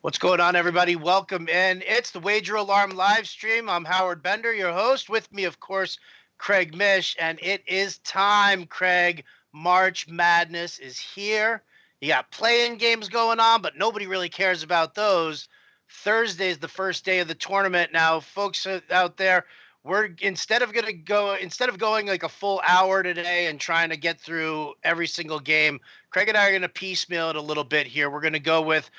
What's going on, everybody? Welcome in. It's the Wager Alarm live stream. I'm Howard Bender, your host. With me, of course, Craig Mish, and it is time, Craig. March Madness is here. You got play-in games going on, but nobody really cares about those. Thursday is the first day of the tournament. Now, folks out there, we're instead of going like a full hour today and trying to get through every single game, Craig and I are going to piecemeal it a little bit here. We're going to go with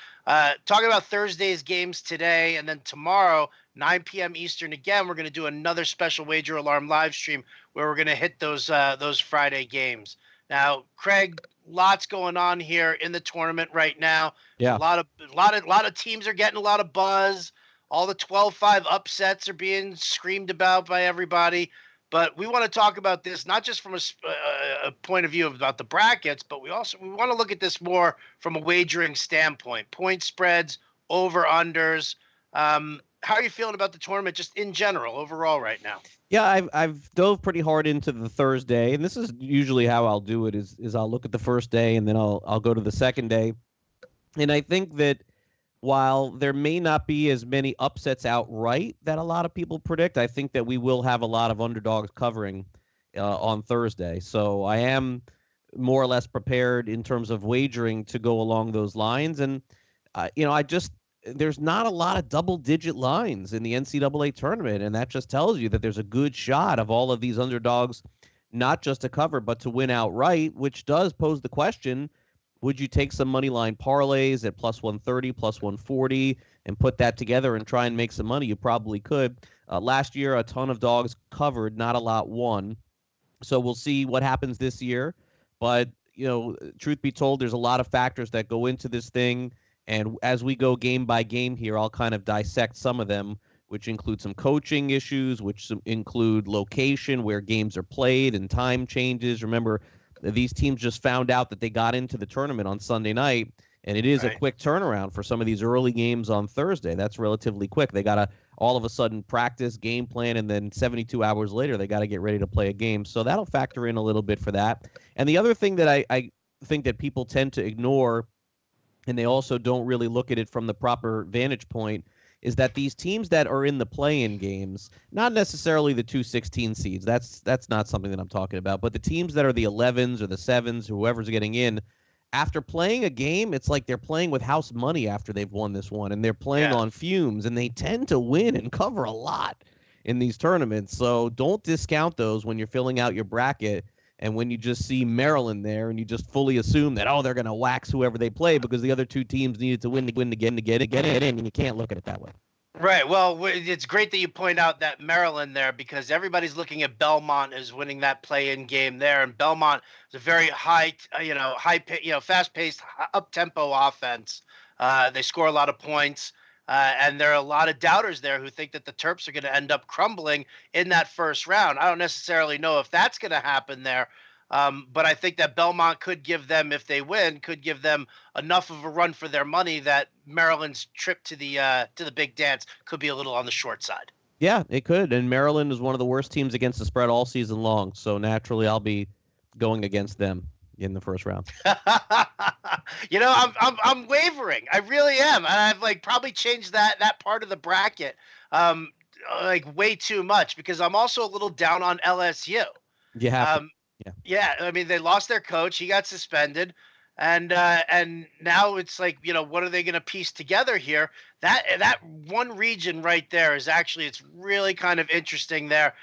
talking about Thursday's games today, and then tomorrow, 9 p.m. Eastern, again, we're going to do another special Wager Alarm live stream where we're going to hit those Friday games. Now, Craig, lots going on here in the tournament right now. Yeah. A lot of teams are getting a lot of buzz. All the 12-5 upsets are being screamed about by everybody. But we want to talk about this not just from a point of view about the brackets, but we want to look at this more from a wagering standpoint. Point spreads, over-unders. How are you feeling about the tournament just in general, overall right now? Yeah, I've dove pretty hard into the Thursday, and this is usually how I'll do it is I'll look at the first day and then I'll go to the second day. And I think that while there may not be as many upsets outright that a lot of people predict, I think that we will have a lot of underdogs covering on Thursday. So I am more or less prepared in terms of wagering to go along those lines. And, there's not a lot of double-digit lines in the NCAA tournament, and that just tells you that there's a good shot of all of these underdogs not just to cover but to win outright, which does pose the question, would you take some money line parlays at plus 130, plus 140, and put that together and try and make some money? You probably could. Last year, a ton of dogs covered, not a lot won. So we'll see what happens this year. But, truth be told, there's a lot of factors that go into this thing. And as we go game by game here, I'll kind of dissect some of them, which include some coaching issues, which include location, where games are played, and time changes. Remember, these teams just found out that they got into the tournament on Sunday night, and it is a quick turnaround for some of these early games on Thursday. That's relatively quick. They got to all of a sudden practice, game plan, and then 72 hours later, they got to get ready to play a game. So that'll factor in a little bit for that. And the other thing that I think that people tend to ignore, and they also don't really look at it from the proper vantage point, is that these teams that are in the play-in games, not necessarily the 2-16 seeds, that's not something that I'm talking about, but the teams that are the 11s or the 7s, whoever's getting in, after playing a game, it's like they're playing with house money after they've won this one, and they're playing on fumes, and they tend to win and cover a lot in these tournaments. So don't discount those when you're filling out your bracket. And when you just see Maryland there and you just fully assume that, they're going to wax whoever they play because the other two teams needed to win again to get it in, and you can't look at it that way. Right. Well, it's great that you point out that Maryland there, because everybody's looking at Belmont as winning that play-in game there, and Belmont is a very fast-paced, up-tempo offense. They score a lot of points. And there are a lot of doubters there who think that the Terps are going to end up crumbling in that first round. I don't necessarily know if that's going to happen there, but I think that Belmont could give them, if they win, could give them enough of a run for their money that Maryland's trip to the big dance could be a little on the short side. Yeah, it could. And Maryland is one of the worst teams against the spread all season long, so naturally I'll be going against them in the first round. I'm wavering. I really am. And I've probably changed that part of the bracket way too much, because I'm also a little down on LSU. Yeah. Yeah. I mean, they lost their coach. He got suspended. And now it's what are they going to piece together here? That one region right there is it's really kind of interesting there.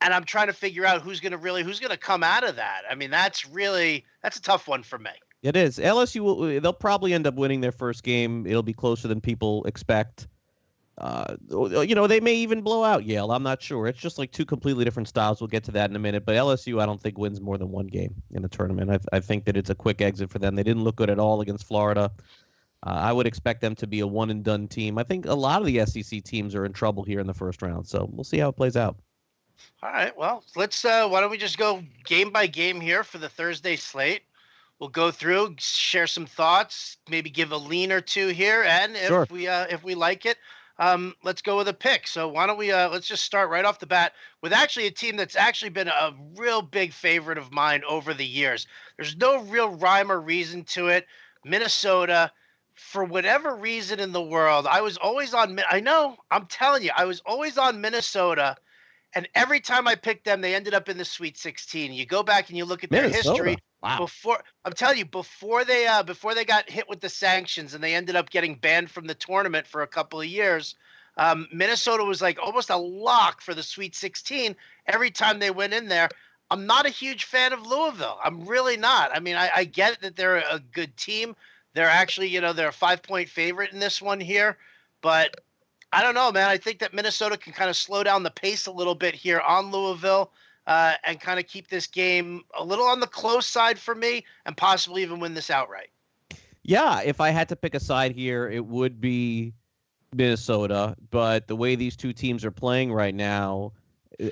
And I'm trying to figure out who's going to come out of that. I mean, that's a tough one for me. It is. LSU they'll probably end up winning their first game. It'll be closer than people expect. They may even blow out Yale. I'm not sure. It's just like two completely different styles. We'll get to that in a minute. But LSU, I don't think wins more than one game in the tournament. I think that it's a quick exit for them. They didn't look good at all against Florida. I would expect them to be a one-and-done team. I think a lot of the SEC teams are in trouble here in the first round. So we'll see how it plays out. All right. Well, let's. Why don't we just go game by game here for the Thursday slate? We'll go through, share some thoughts, maybe give a lean or two here, and if we like it, let's go with a pick. So why don't we let's just start right off the bat with actually a team that's actually been a real big favorite of mine over the years. There's no real rhyme or reason to it. Minnesota, for whatever reason in the world, I was always on. I know, I'm telling you, I was always on Minnesota. And every time I picked them, they ended up in the Sweet 16. You go back and you look at their history Minnesota. Wow. before. I'm telling you, before they got hit with the sanctions and they ended up getting banned from the tournament for a couple of years, Minnesota was like almost a lock for the Sweet 16 every time they went in there. I'm not a huge fan of Louisville. I'm really not. I mean, I get that they're a good team. They're actually, they're a 5-point favorite in this one here, but I don't know, man. I think that Minnesota can kind of slow down the pace a little bit here on Louisville and kind of keep this game a little on the close side for me and possibly even win this outright. Yeah, if I had to pick a side here, it would be Minnesota. But the way these two teams are playing right now,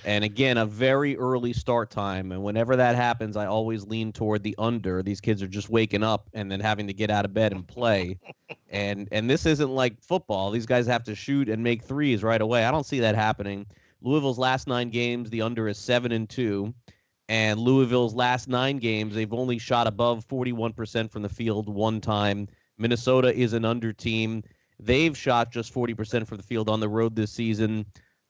and again, a very early start time, and whenever that happens, I always lean toward the under. These kids are just waking up and then having to get out of bed and play. And this isn't like football. These guys have to shoot and make threes right away. I don't see that happening. Louisville's last 9 games, the under is 7-2. And Louisville's last 9 games, they've only shot above 41% from the field one time. Minnesota is an under team. They've shot just 40% from the field on the road this season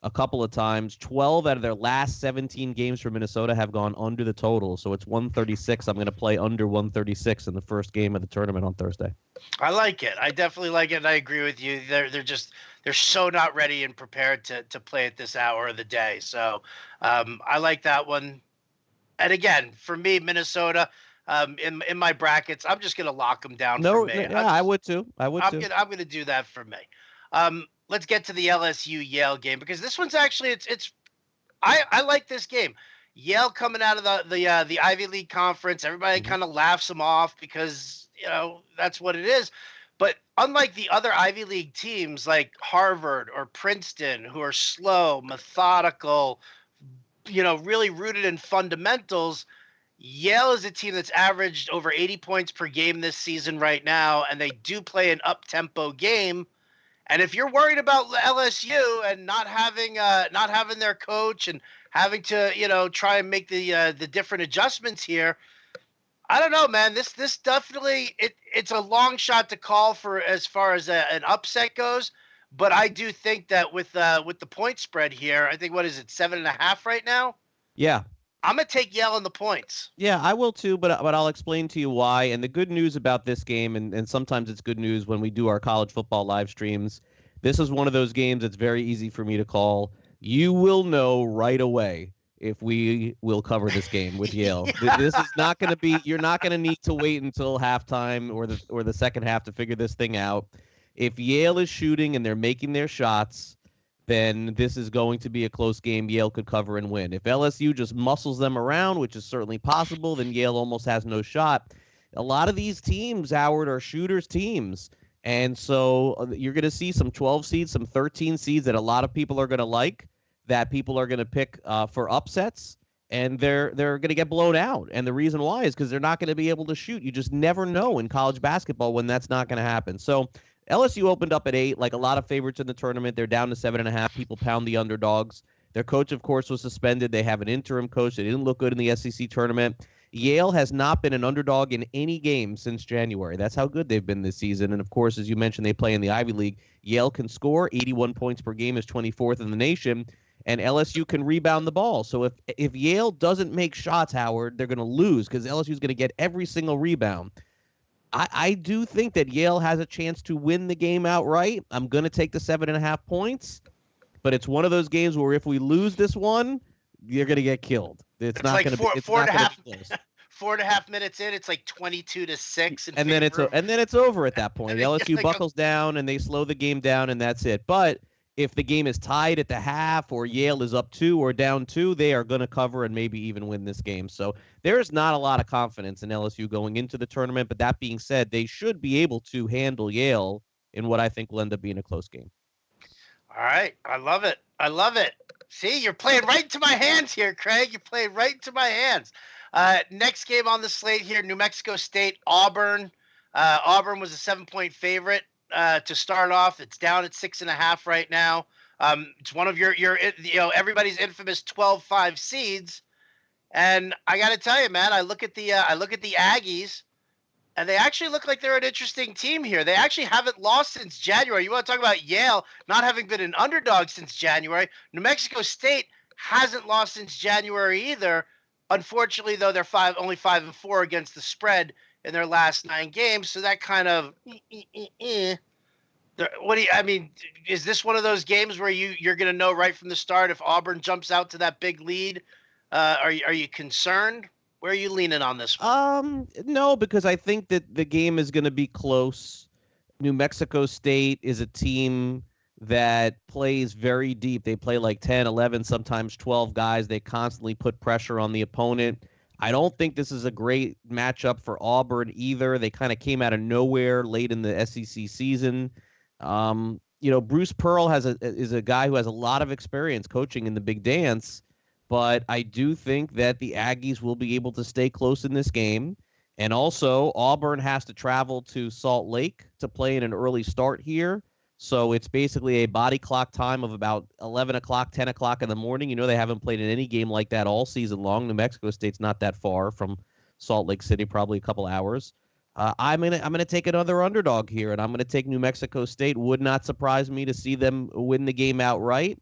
a couple of times. 12 out of their last 17 games for Minnesota have gone under the total. So it's 136. I'm going to play under 136 in the first game of the tournament on Thursday. I like it. I definitely like it. And I agree with you. They're so not ready and prepared to play at this hour of the day. So I like that one. And again, for me, Minnesota, in my brackets, I'm just going to lock them down for me. Yeah, I would too. I'm going to do that for me. Let's get to the LSU Yale game because this one's actually I like this game. Yale coming out of the Ivy League conference, everybody kind of laughs them off because that's what it is. But unlike the other Ivy League teams like Harvard or Princeton, who are slow, methodical, really rooted in fundamentals, Yale is a team that's averaged over 80 points per game this season right now, and they do play an up-tempo game. And if you're worried about LSU and not having their coach and having to try and make the different adjustments here, I don't know, man. This definitely it's a long shot to call for as far as an upset goes. But I do think that with the point spread here, I think what is it 7.5 right now? Yeah. I'm gonna take Yale in the points. Yeah, I will too, but I'll explain to you why. And the good news about this game, and sometimes it's good news when we do our college football live streams, this is one of those games that's very easy for me to call. You will know right away if we will cover this game with Yale. This is not going to be. You're not going to need to wait until halftime or the second half to figure this thing out. If Yale is shooting and they're making their shots, then this is going to be a close game. Yale could cover and win. If LSU just muscles them around, which is certainly possible, then Yale almost has no shot. A lot of these teams, Howard, are shooters teams. And so you're going to see some 12 seeds, some 13 seeds that a lot of people are going to like, that people are going to pick for upsets, and they're going to get blown out. And the reason why is because they're not going to be able to shoot. You just never know in college basketball when that's not going to happen. So LSU opened up at 8, like a lot of favorites in the tournament. They're down to 7.5. People pound the underdogs. Their coach, of course, was suspended. They have an interim coach. They didn't look good in the SEC tournament. Yale has not been an underdog in any game since January. That's how good they've been this season. And, of course, as you mentioned, they play in the Ivy League. Yale can score. 81 points per game is 24th in the nation. And LSU can rebound the ball. So if Yale doesn't make shots, Howard, they're going to lose because LSU is going to get every single rebound. I do think that Yale has a chance to win the game outright. I'm going to take the 7.5 points. But it's one of those games where if we lose this one, you're going to get killed. It's not like going to be. It's four not and a half. Close. 4.5 minutes in, it's like 22-6, and then it's over at that point. LSU buckles down and they slow the game down, and that's it. But if the game is tied at the half, or Yale is up 2 or down 2, they are going to cover and maybe even win this game. So there is not a lot of confidence in LSU going into the tournament. But that being said, they should be able to handle Yale in what I think will end up being a close game. All right, I love it. See, you're playing right into my hands here, Craig. You're playing right into my hands. Next game on the slate here, New Mexico State, Auburn. Auburn was a 7-point favorite to start off. It's down at 6.5 right now. It's one of your everybody's infamous 12-5 seeds. And I got to tell you, man, I look at the Aggies. And they actually look like they're an interesting team here. They actually haven't lost since January. You want to talk about Yale not having been an underdog since January? New Mexico State hasn't lost since January either. Unfortunately, though, they're only 5-4 against the spread in their last 9 games. So that kind of what do you? I mean, is this one of those games where you're going to know right from the start if Auburn jumps out to that big lead? Are you concerned? Where are you leaning on this one? No, because I think that the game is going to be close. New Mexico State is a team that plays very deep. They play like 10, 11, sometimes 12 guys. They constantly put pressure on the opponent. I don't think this is a great matchup for Auburn either. They kind of came out of nowhere late in the SEC season. Bruce Pearl is a guy who has a lot of experience coaching in the big dance, but I do think that the Aggies will be able to stay close in this game. And also, Auburn has to travel to Salt Lake to play in an early start here. So it's basically a body clock time of about 11 o'clock, 10 o'clock in the morning. They haven't played in any game like that all season long. New Mexico State's not that far from Salt Lake City, probably a couple hours. I'm gonna take another underdog here, and I'm gonna take New Mexico State. Would not surprise me to see them win the game outright.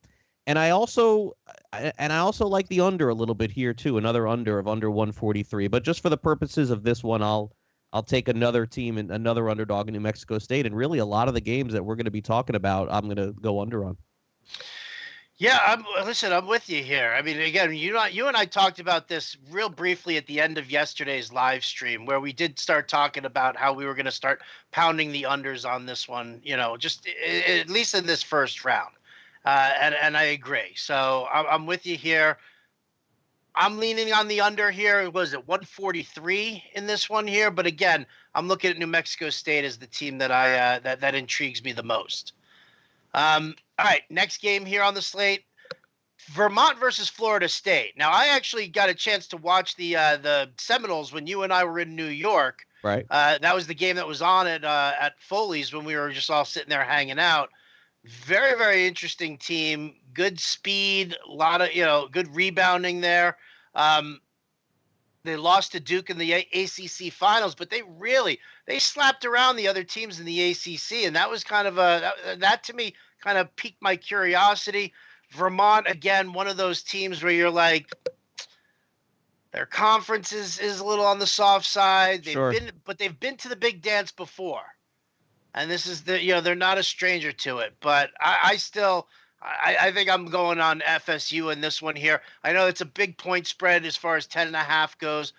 And I also like the under a little bit here too, another under 143. But just for the purposes of this one, I'll take another team and another underdog in New Mexico State. And really, a lot of the games that we're going to be talking about, I'm going to go under on. Yeah, I'm with you here. I mean, again, you and I talked about this real briefly at the end of yesterday's live stream, where we did start talking about how we were going to start pounding the unders on this one. Just at least in this first round. And I agree. So I'm with you here. I'm leaning on the under here. Was it 143 in this one here? But again, I'm looking at New Mexico State as the team that that intrigues me the most. All right, next game here on the slate, Vermont versus Florida State. Now, I actually got a chance to watch the Seminoles when you and I were in New York. Right. That was the game that was on at Foley's when we were just all sitting there hanging out. Very, very interesting team. Good speed, a lot of good rebounding there. They lost to Duke in the ACC finals, but they slapped around the other teams in the ACC, and that was kind of that to me kind of piqued my curiosity. Vermont, again, one of those teams where you're like, their conference is a little on the soft side. They've been to the big dance before, and this is they're not a stranger to it. But I think I'm going on FSU in this one here. I know it's a big point spread as far as 10.5 goes.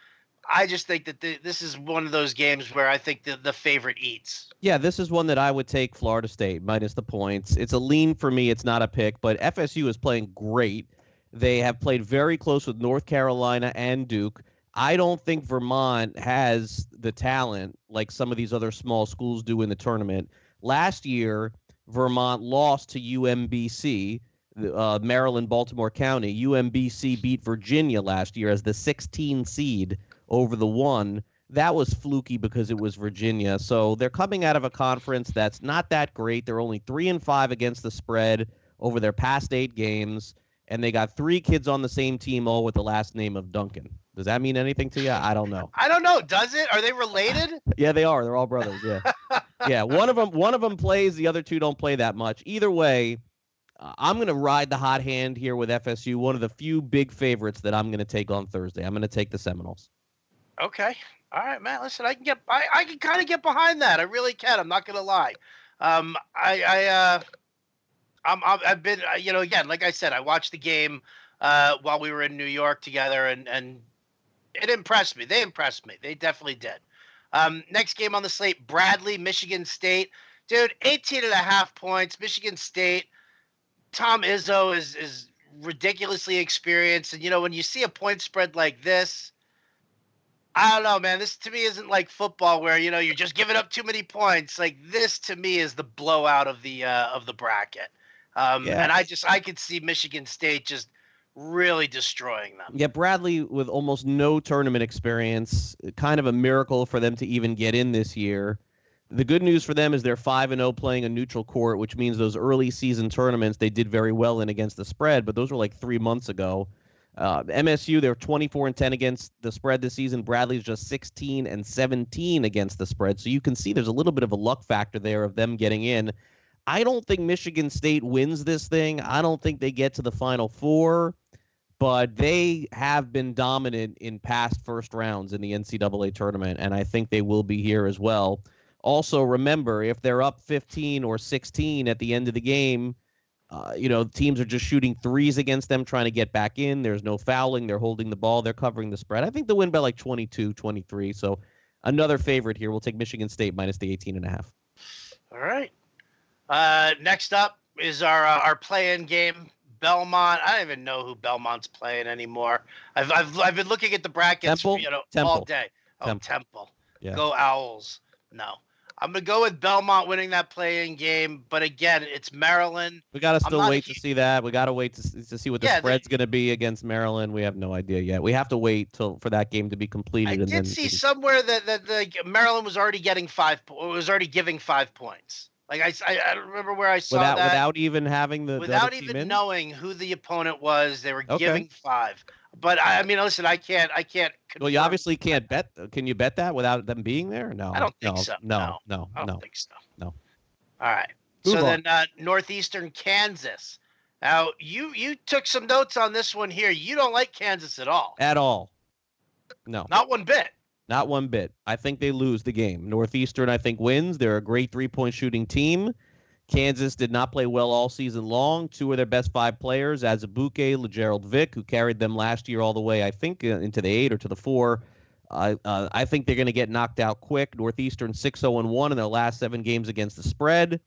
I just think that this is one of those games where I think the favorite eats. Yeah, this is one that I would take Florida State minus the points. It's a lean for me. It's not a pick, but FSU is playing great. They have played very close with North Carolina and Duke. I don't think Vermont has the talent like some of these other small schools do in the tournament. Last year, Vermont lost to UMBC, Maryland, Baltimore County. UMBC beat Virginia last year as the 16 seed over the 1. That was fluky because it was Virginia. So they're coming out of a conference that's not that great. They're only 3-5 against the spread over their past 8 games, and they got 3 kids on the same team, all with the last name of Duncan. Does that mean anything to you? I don't know. I don't know. Does it? Are they related? Yeah, they are. They're all brothers. Yeah. Yeah. One of them plays. The other 2 don't play that much. Either way, I'm going to ride the hot hand here with FSU. One of the few big favorites that I'm going to take on Thursday. I'm going to take the Seminoles. Okay. All right, man. Listen, I can kind of get behind that. I really can. I'm not going to lie. I've been, again, like I said, I watched the game while we were in New York together, and it impressed me. They impressed me. They definitely did. Next game on the slate, Bradley, Michigan State. Dude, 18.5 points. Michigan State. Tom Izzo is ridiculously experienced. And, when you see a point spread like this, I don't know, man. This to me isn't like football where, you're just giving up too many points. Like this to me is the blowout of the bracket. And I could see Michigan State just really destroying them. Yeah, Bradley with almost no tournament experience, kind of a miracle for them to even get in this year. The good news for them is they're 5-0 playing a neutral court, which means those early season tournaments they did very well in against the spread, but those were like 3 months ago. MSU, they're 24-10 against the spread this season. Bradley's just 16-17 against the spread. So you can see there's a little bit of a luck factor there of them getting in. I don't think Michigan State wins this thing. I don't think they get to the Final Four, but they have been dominant in past first rounds in the NCAA tournament, and I think they will be here as well. Also, remember, if they're up 15 or 16 at the end of the game, teams are just shooting threes against them, trying to get back in. There's no fouling. They're holding the ball. They're covering the spread. I think they'll win by like 22, 23. So another favorite here. We'll take Michigan State minus the 18.5. All right. Next up is our play-in game. Belmont. I don't even know who Belmont's playing anymore. I've been looking at the brackets Temple? all day. Oh, Temple. Yeah. Go Owls. No. I'm going to go with Belmont winning that play-in game, but again, it's Maryland. We got to still wait to see that. We got to wait to see what the spread's going to be against Maryland. We have no idea yet. We have to wait for that game to be completed. I did see somewhere that Maryland was already getting giving 5 points. Like I don't remember where I saw that. Without even having without even knowing who the opponent was, they were giving 5. But I mean, listen, I can't. Well, you obviously can't bet. Can you bet that without them being there? No, I don't think so. No, I don't think so. No. All right. Move so on. Then Northeastern Kansas. Now you took some notes on this one here. You don't like Kansas at all. At all. No. Not one bit. Not one bit. I think they lose the game. Northeastern, I think, wins. They're a great three-point shooting team. Kansas did not play well all season long. 2 of their best 5 players, Azubuike, LeGerald Vick, who carried them last year all the way, I think, into the 8 or to the 4. I think they're going to get knocked out quick. Northeastern 6-0-1 in their last 7 games against the spread,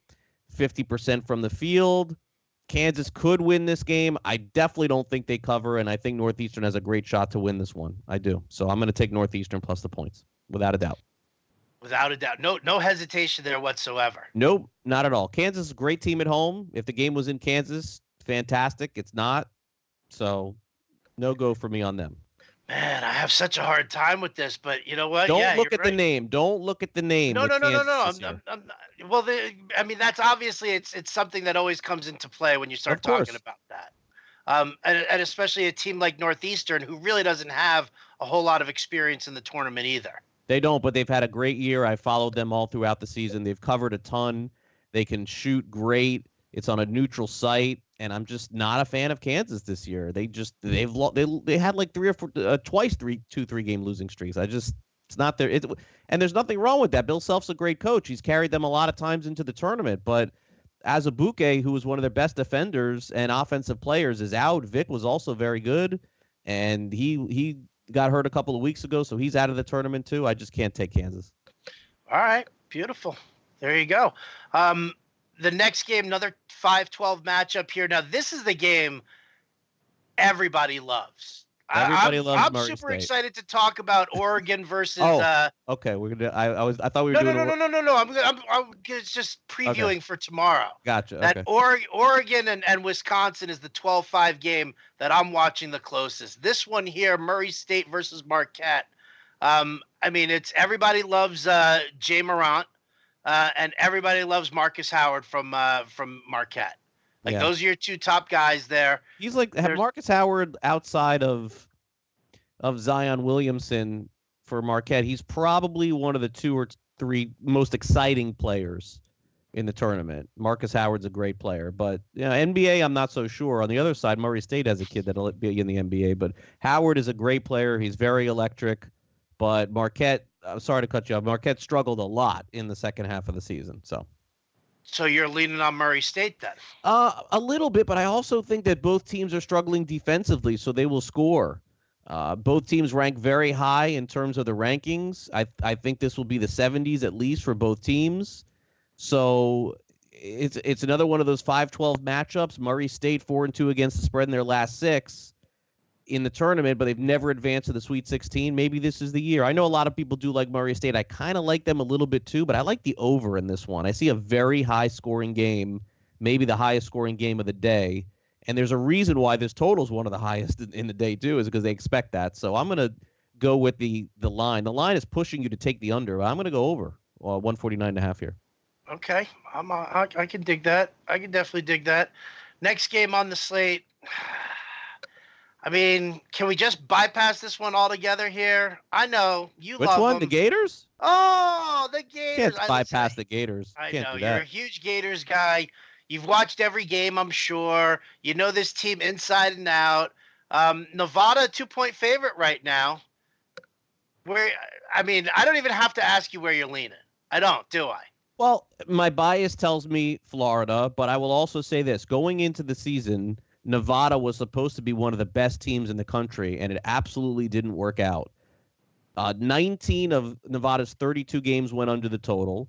50% from the field. Kansas could win this game. I definitely don't think they cover, and I think Northeastern has a great shot to win this one. I do. So I'm going to take Northeastern plus the points, without a doubt. Without a doubt. No hesitation there whatsoever. Nope, not at all. Kansas is a great team at home. If the game was in Kansas, fantastic. It's not. So no go for me on them. Man, I have such a hard time with this, but you know what? Don't look at the name. Don't look at the name. No. I mean, that's obviously it's something that always comes into play when you start talking about that. And especially a team like Northeastern, who really doesn't have a whole lot of experience in the tournament either. They don't, but they've had a great year. I followed them all throughout the season. They've covered a ton. They can shoot great. It's on a neutral site, and I'm just not a fan of Kansas this year. They had like 3 or 4 twice 2-3 game losing streaks. It's not there. And there's nothing wrong with that. Bill Self's a great coach. He's carried them a lot of times into the tournament, but Azubuike, who was one of their best defenders and offensive players, is out. Vic was also very good, and he got hurt a couple of weeks ago, so he's out of the tournament too. I just can't take Kansas. All right, beautiful. There you go. The next game, another 5-12 matchup here. Now, this is the game everybody loves. Everybody loves Murray I'm super State. Excited to talk about Oregon versus. Okay. We're gonna. I thought we were doing. No. I'm just previewing for tomorrow. Gotcha. That Oregon and Wisconsin is the 12-5 game that I'm watching the closest. This one here, Murray State versus Marquette. I mean, it's everybody loves Jay Morant, and everybody loves Marcus Howard from Marquette. Those are your 2 top guys there. He's like Marcus Howard outside of Zion Williamson for Marquette. He's probably one of the 2 or 3 most exciting players in the tournament. Marcus Howard's a great player, but NBA, I'm not so sure. On the other side, Murray State has a kid that'll be in the NBA, but Howard is a great player. He's very electric, but Marquette, I'm sorry to cut you off. Marquette struggled a lot in the second half of the season, So you're leaning on Murray State then? A little bit, but I also think that both teams are struggling defensively, so they will score. Both teams rank very high in terms of the rankings. I think this will be the 70s at least for both teams. So it's another one of those 5-12 matchups. Murray State 4-2 against the spread in their last 6 in the tournament, but they've never advanced to the Sweet 16. Maybe this is the year. I know a lot of people do like Murray State. I kind of like them a little bit too, but I like the over in this one. I see a very high-scoring game, maybe the highest-scoring game of the day, and there's a reason why this total is one of the highest in the day too, is because they expect that. So I'm going to go with the line. The line is pushing you to take the under. I'm going to go over 149.5 here. Okay, I can dig that. I can definitely dig that. Next game on the slate. I mean, can we just bypass this one altogether here? I know you Which love one? The them. Gators? Oh, the Gators. Can't bypass the Gators. I Can't know do you're a that. huge Gators guy. You've watched every game, I'm sure. You know this team inside and out. Nevada 2-point favorite right now. Where I mean, I don't even have to ask you where you're leaning. I don't, do I? Well, my bias tells me Florida, but I will also say this. Going into the season, Nevada was supposed to be one of the best teams in the country, and it absolutely didn't work out. 19 of Nevada's 32 games went under the total.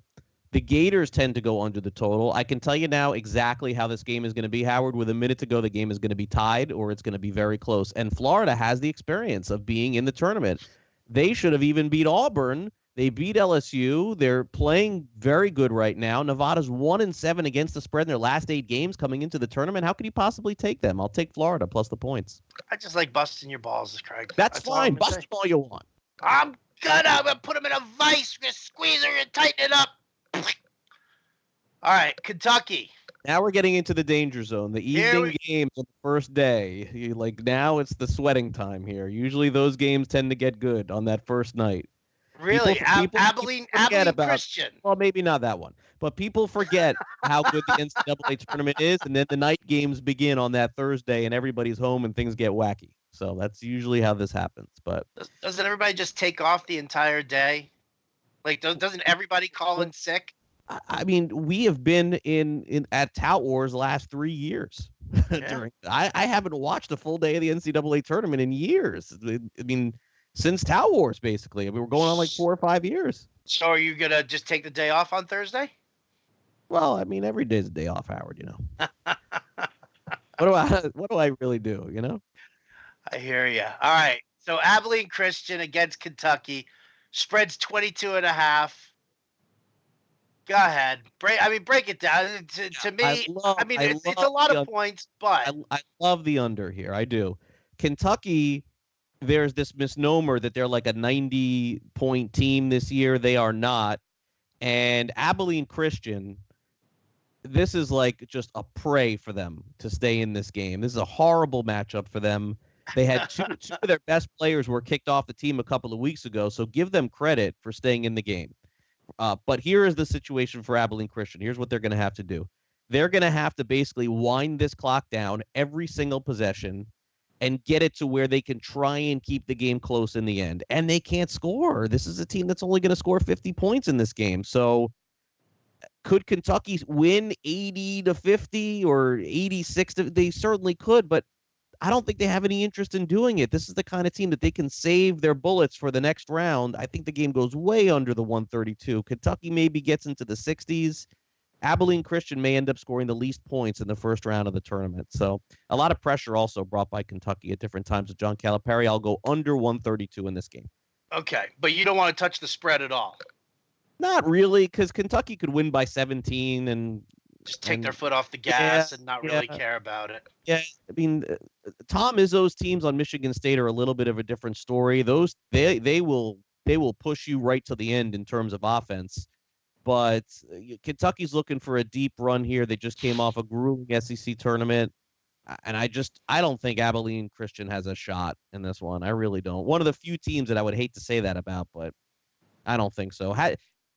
The Gators tend to go under the total. I can tell you now exactly how this game is going to be, Howard. With a minute to go, the game is going to be tied or it's going to be very close. And Florida has the experience of being in the tournament. They should have even beat Auburn. They beat LSU. They're playing very good right now. Nevada's 1-7 against the spread in their last 8 games coming into the tournament. How could you possibly take them? I'll take Florida plus the points. I just like busting your balls, Craig. That's fine. Bust them all you want. I'm gonna put them in a vice, just squeeze her and tighten it up. All right, Kentucky. Now we're getting into the danger zone. The evening games on the first day. Now it's the sweating time here. Usually those games tend to get good on that first night. Really? Abilene Christian. Well, maybe not that one. But people forget how good the NCAA tournament is, and then the night games begin on that Thursday, and everybody's home and things get wacky. So that's usually how this happens. But doesn't everybody just take off the entire day? Like, doesn't everybody call in sick? I mean, we have been in at Tout Wars the last 3 years. Yeah. I haven't watched a full day of the NCAA tournament in years. I mean, since Tout Wars, basically. I mean, we're going on like 4 or 5 years. So are you going to just take the day off on Thursday? Well, I mean, every day's a day off, Howard, you know. What do I really do, you know? I hear you. All right. So Abilene Christian against Kentucky. Spreads 22.5. Go ahead. Break it down. To me, it's a lot of points, but I love the under here. I do. Kentucky, there's this misnomer that they're like a 90-point team this year. They are not. And Abilene Christian, this is like just a prey for them to stay in this game. This is a horrible matchup for them. They had two of their best players were kicked off the team a couple of weeks ago, so give them credit for staying in the game. But here is the situation for Abilene Christian. Here's what they're going to have to do. They're going to have to basically wind this clock down every single possession and get it to where they can try and keep the game close in the end. And they can't score. This is a team that's only going to score 50 points in this game. So could Kentucky win 80-50 or 86? They certainly could, but I don't think they have any interest in doing it. This is the kind of team that they can save their bullets for the next round. I think the game goes way under the 132. Kentucky maybe gets into the 60s. Abilene Christian may end up scoring the least points in the first round of the tournament. So a lot of pressure also brought by Kentucky at different times with John Calipari. I'll go under 132 in this game. Okay, but you don't want to touch the spread at all. Not really, because Kentucky could win by 17 and just take their foot off the gas and not really care about it. Yeah, I mean, Tom Izzo's teams on Michigan State are a little bit of a different story. Those they will push you right to the end in terms of offense. But Kentucky's looking for a deep run here. They just came off a grueling SEC tournament, and I don't think Abilene Christian has a shot in this one. I really don't. One of the few teams that I would hate to say that about, but I don't think so.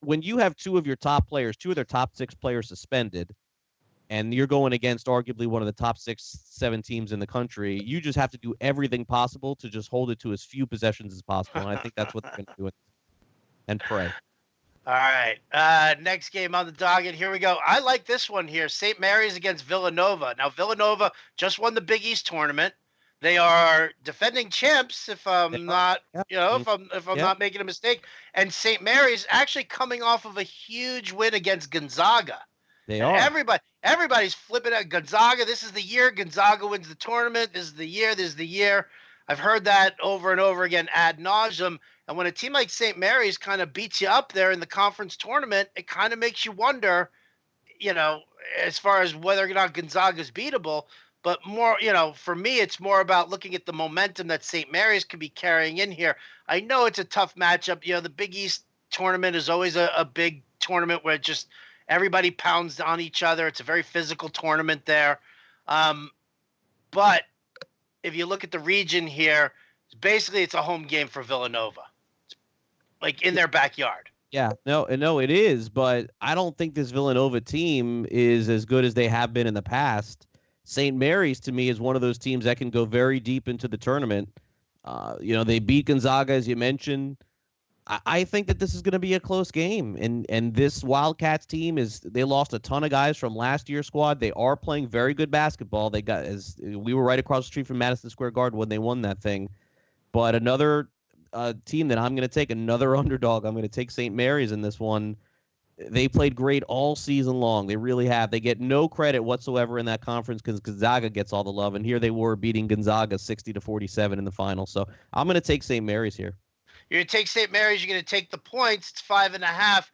When you have two of their top 6 players suspended, and you're going against arguably one of the top 6-7 teams in the country, you just have to do everything possible to just hold it to as few possessions as possible. And I think that's what they're going to do and pray. All right. Next game on the docket. Here we go. I like this one here. St. Mary's against Villanova. Now, Villanova just won the Big East tournament. They are defending champs, if I'm not making a mistake. And St. Mary's actually coming off of a huge win against Gonzaga. They are. Everybody's flipping at Gonzaga. This is the year Gonzaga wins the tournament. This is the year. I've heard that over and over again ad nauseum. And when a team like St. Mary's kind of beats you up there in the conference tournament, it kind of makes you wonder, as far as whether or not Gonzaga's beatable. But more, for me, it's more about looking at the momentum that St. Mary's could be carrying in here. I know it's a tough matchup. The Big East tournament is always a big tournament where just everybody pounds on each other. It's a very physical tournament there. But if you look at the region here, basically it's a home game for Villanova, like in their backyard. Yeah, no, it is, but I don't think this Villanova team is as good as they have been in the past. St. Mary's to me is one of those teams that can go very deep into the tournament. They beat Gonzaga, as you mentioned. I think that this is going to be a close game, and this Wildcats team they lost a ton of guys from last year's squad. They are playing very good basketball. We were right across the street from Madison Square Garden when they won that thing. But another team that I'm going to take, another underdog, I'm going to take St. Mary's in this one. They played great all season long. They really have. They get no credit whatsoever in that conference because Gonzaga gets all the love, and here they were beating Gonzaga 60-47 in the final. So I'm going to take St. Mary's here. You're going to take St. Mary's. You're going to take the points. It's 5.5.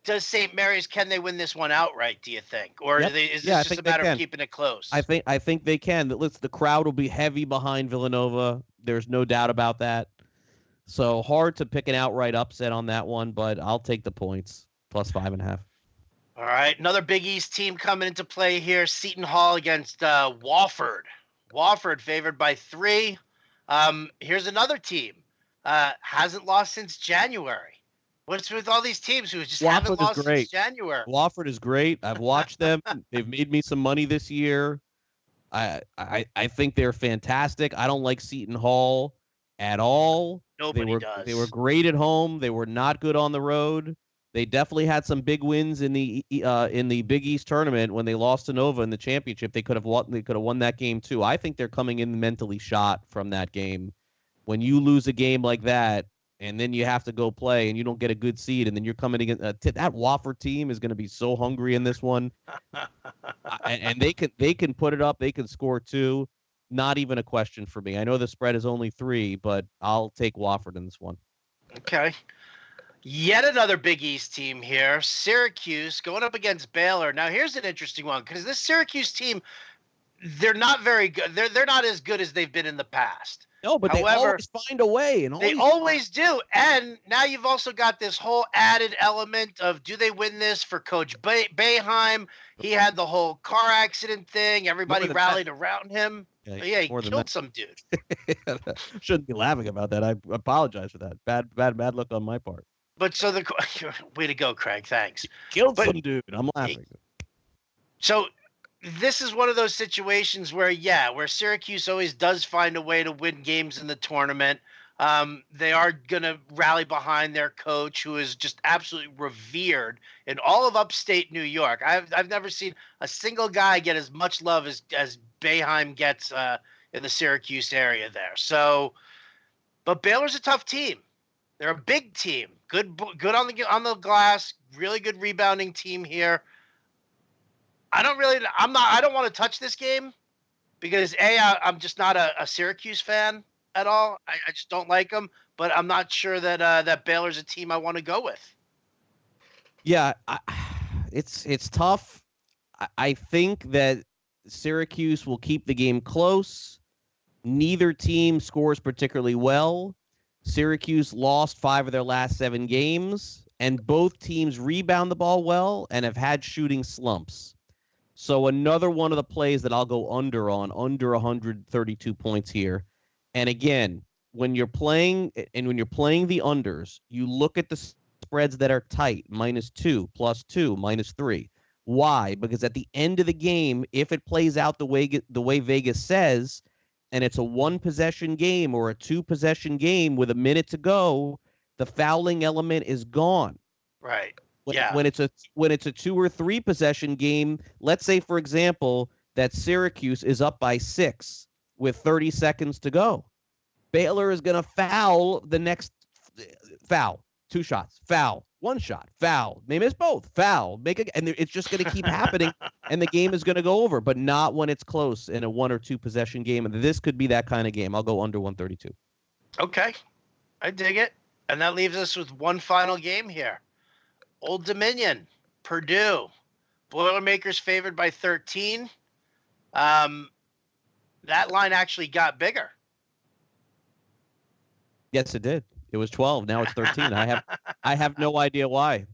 Does St. Mary's, can they win this one outright, do you think? Or is this just a matter of keeping it close? I think they can. The crowd will be heavy behind Villanova. There's no doubt about that. So hard to pick an outright upset on that one, but I'll take the points, plus 5.5. All right. Another Big East team coming into play here. Seton Hall against Wofford. Wofford favored by 3. Here's another team. Hasn't lost since January. What's with all these teams who just haven't lost since January? Wofford is great. I've watched them. They've made me some money this year. I think they're fantastic. I don't like Seton Hall at all. Nobody does. They were great at home. They were not good on the road. They definitely had some big wins in the Big East tournament when they lost to Nova in the championship. They could have won that game too. I think they're coming in mentally shot from that game. When you lose a game like that, and then you have to go play, and you don't get a good seed, and then you're coming against that Wofford team is going to be so hungry in this one, and they can put it up. They can score too. Not even a question for me. I know the spread is only 3, but I'll take Wofford in this one. Okay. Yet another Big East team here, Syracuse going up against Baylor. Now here's an interesting one because this Syracuse team, they're not very good. They're not as good as they've been in the past. No, but they always find a way. They always do. And now you've also got this whole added element of, do they win this for Coach Boeheim? He had the whole car accident thing. Everybody rallied around him. Yeah, he killed some dude. Shouldn't be laughing about that. I apologize for that. Bad luck on my part. But so way to go, Craig. Thanks. Killed some dude. I'm laughing. So this is one of those situations where Syracuse always does find a way to win games in the tournament. They are going to rally behind their coach, who is just absolutely revered in all of upstate New York. I've never seen a single guy get as much love as Boeheim gets in the Syracuse area there. So, but Baylor's a tough team. They're a big team. Good on the glass. Really good rebounding team here. I don't want to touch this game because I'm just not a Syracuse fan at all. I just don't like them, but I'm not sure that Baylor's a team I want to go with. Yeah, it's tough. I think that Syracuse will keep the game close. Neither team scores particularly well. Syracuse lost 5 of their last 7 games, and both teams rebound the ball well and have had shooting slumps. So another one of the plays that I'll go under 132 points here. And again, when you're playing the unders, you look at the spreads that are tight, -2, +2, -3. Why? Because at the end of the game, if it plays out the way Vegas says, and it's a 1-possession game or a 2-possession game with a minute to go, the fouling element is gone. Right. When it's a 2 or 3 possession game, let's say, for example, that Syracuse is up by 6 with 30 seconds to go. Baylor is going to foul the next foul, 2 shots, foul, 1 shot, foul. They miss both, foul, and it's just going to keep happening, and the game is going to go over, but not when it's close in a 1 or 2 possession game. And this could be that kind of game. I'll go under 132. Okay, I dig it. And that leaves us with one final game here. Old Dominion, Purdue. Boilermakers favored by 13. That line actually got bigger. Yes, it did. It was 12. Now it's 13. I have no idea why.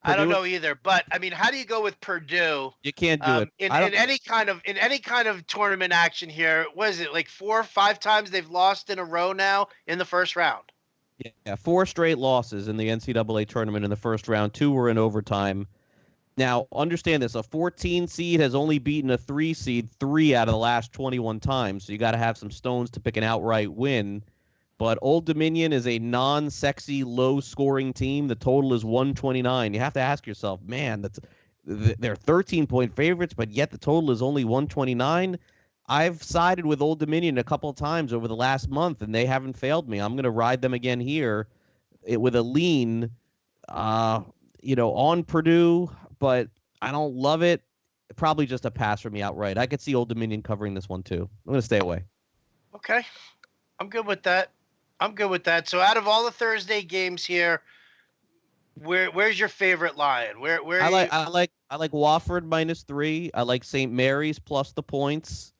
I don't Purdue, know either. But I mean, how do you go with Purdue? you can't do it. In any kind of tournament action here? What is it, like 4 or 5 times they've lost in a row now in the first round? Yeah, 4 straight losses in the NCAA tournament in the first round. 2 were in overtime. Now, understand this. A 14 seed has only beaten a 3 seed 3 out of the last 21 times, so you got to have some stones to pick an outright win. But Old Dominion is a non-sexy, low-scoring team. The total is 129. You have to ask yourself, man, they're 13-point favorites, but yet the total is only 129. I've sided with Old Dominion a couple of times over the last month, and they haven't failed me. I'm going to ride them again here with a lean, on Purdue, but I don't love it. Probably just a pass for me outright. I could see Old Dominion covering this one too. I'm going to stay away. Okay. I'm good with that. So out of all the Thursday games here, where's your favorite line? Where I like Wofford -3. I like St. Mary's plus the points.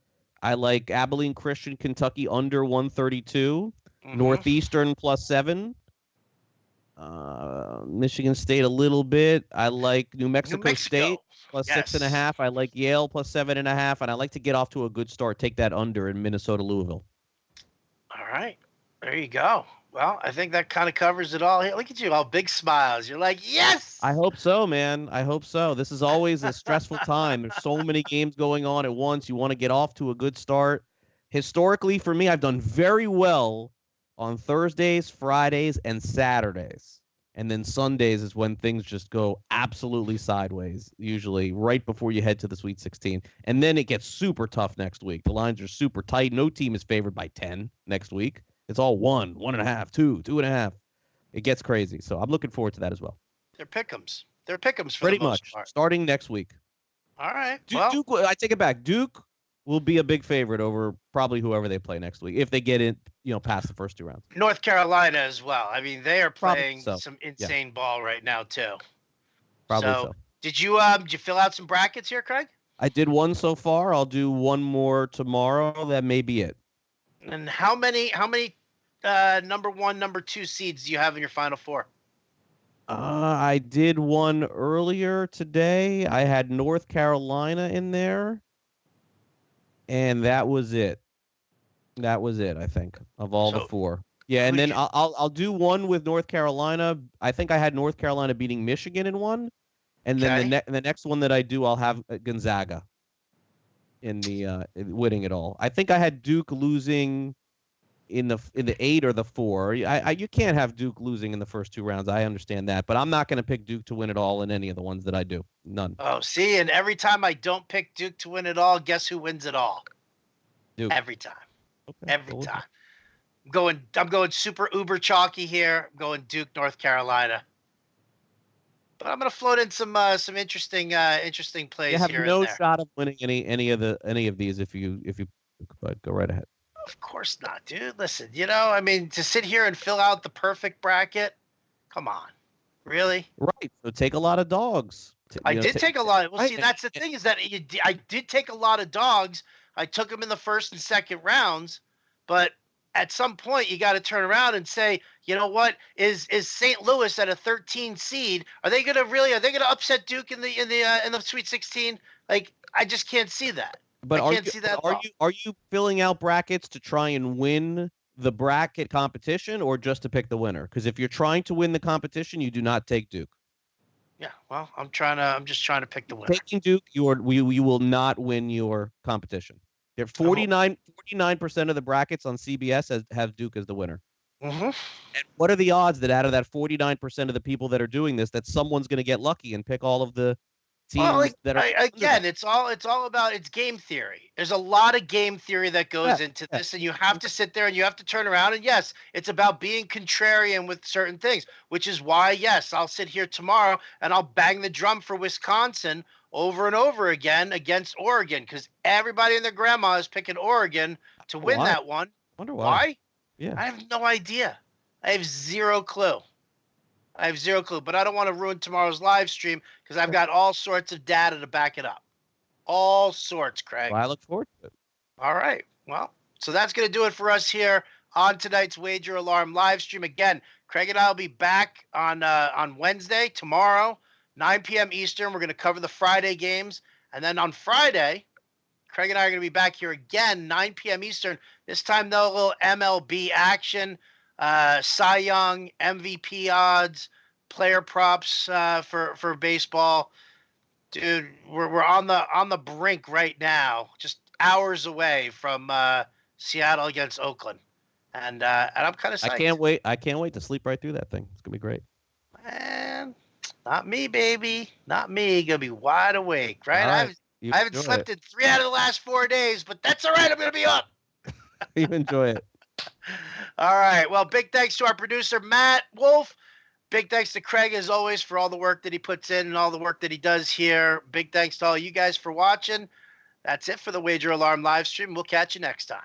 I like Abilene Christian Kentucky under 132. Mm-hmm. Northeastern +7. Michigan State a little bit. I like New Mexico State plus 6.5. I like Yale plus 7.5, and I like to get off to a good start. Take that under in Minnesota Louisville. All right, there you go. Well, I think that kind of covers it all. Hey, look at you, all big smiles. You're like, yes. I hope so, man. I hope so. This is always a stressful time. There's so many games going on at once. You want to get off to a good start. Historically, for me, I've done very well on Thursdays, Fridays, and Saturdays. And then Sundays is when things just go absolutely sideways, usually right before you head to the Sweet 16. And then it gets super tough next week. The lines are super tight. No team is favored by 10 next week. It's all 1, 1.5, 2, 2.5. It gets crazy. So I'm looking forward to that as well. They're pick'ems. For pretty the most much part. Starting next week. All right. Duke, I take it back. Duke will be a big favorite over probably whoever they play next week if they get in, past the first 2 rounds. North Carolina as well. I mean, they are playing some insane ball right now too. Probably so. Did you fill out some brackets here, Craig? I did one so far. I'll do one more tomorrow. That may be it. And how many number 1, number 2 seeds do you have in your Final Four? I did one earlier today. I had North Carolina in there, and that was it. I think, of all the 4. Yeah, and then I'll do one with North Carolina. I think I had North Carolina beating Michigan in one, and then the next one that I do, I'll have Gonzaga in the winning it all. I think I had Duke losing in the 8 or the 4. You can't have Duke losing in the first 2 rounds. I understand that, but I'm not going to pick Duke to win it all in any of the ones that I do. None. Oh, see, and every time I don't pick Duke to win it all, guess who wins it all? Duke. Every time. Okay. Every time. I'm going super uber chalky here. I'm going Duke, North Carolina. But I'm going to float in some interesting plays you have here. No shot of winning any of these if you but go right ahead. Of course not, dude. Listen, I mean, to sit here and fill out the perfect bracket, come on. Really? Right. So take a lot of dogs. I did take a lot. Well, see, that's the thing is that I did take a lot of dogs. I took them in the first and second rounds, but at some point you got to turn around and say, you know what, is St. Louis at a 13 seed? Are they going to upset Duke in the Sweet 16? Like, I just can't see that. But are you filling out brackets to try and win the bracket competition or just to pick the winner? Because if you're trying to win the competition, you do not take Duke. Yeah, well, I'm just trying to pick the winner. Taking Duke, you will not win your competition. There 49% of the brackets on CBS have Duke as the winner. Mm-hmm. And what are the odds that out of that 49% of the people that are doing this, that someone's going to get lucky and pick all of the teams that are it's all about it's game theory. There's a lot of game theory that goes into this, and you have to sit there and you have to turn around, and yes, it's about being contrarian with certain things, which is why, yes, I'll sit here tomorrow and I'll bang the drum for Wisconsin over and over again against Oregon, because everybody and their grandma is picking Oregon to win that one. Wonder why? Yeah, I have no idea. I have zero clue. But I don't want to ruin tomorrow's live stream because I've got all sorts of data to back it up. All sorts, Craig. Well, I look forward to it. All right. Well, so that's going to do it for us here on tonight's Wager Alarm live stream. Again, Craig and I will be back on Wednesday, tomorrow, 9 p.m. Eastern. We're going to cover the Friday games. And then on Friday, Craig and I are going to be back here again, 9 p.m. Eastern. This time, though, a little MLB action, Cy Young, MVP odds, player props for baseball. Dude, we're on the brink right now, just hours away from Seattle against Oakland, and I'm kind of psyched. I can't wait to sleep right through that thing. It's gonna be great. Man, not me, baby, not me. Gonna be wide awake, right? Right. I haven't slept in 3 out of the last 4 days, but that's all right. I'm gonna be up. You enjoy it. All right. Well, big thanks to our producer Matt Wolf. Big thanks to Craig, as always, for all the work that he puts in and all the work that he does here. Big thanks to all you guys for watching. That's it for the Wager Alarm live stream. We'll catch you next time.